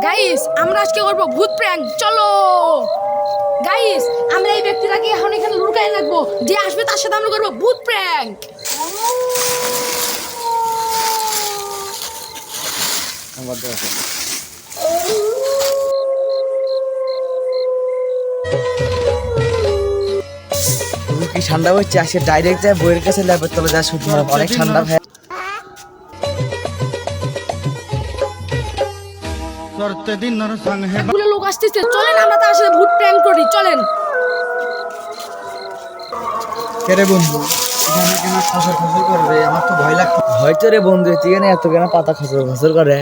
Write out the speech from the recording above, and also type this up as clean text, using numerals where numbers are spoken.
Guys আমরা আজকে করব ভূত প্র্যাঙ্ক। চলো গাইস, আমরা এই ব্যক্তিটাকে এখন এখানে লুকায় রাখবো, যে আসবে তার সাথে আমরা করব ভূত প্র্যাঙ্ক। কি ঠান্ডা হচ্ছে, আসে ডাইরেক্ট যায় বইয়ের কাছে ল্যাপের তলে যা শুধু অনেক ঠান্ডা ভাই। পুরো লোক আসতেছে, চলেন আমরা তার সাথে ভূত প্র্যাঙ্ক করি, চলেন। কেরে বন্ধু এখানে কেন খসর খসর করবে? আমার তো ভয় লাগছে। হয়তো রে বন্ধু, তুই কেন এত কেন পাতা খসর খসর করে?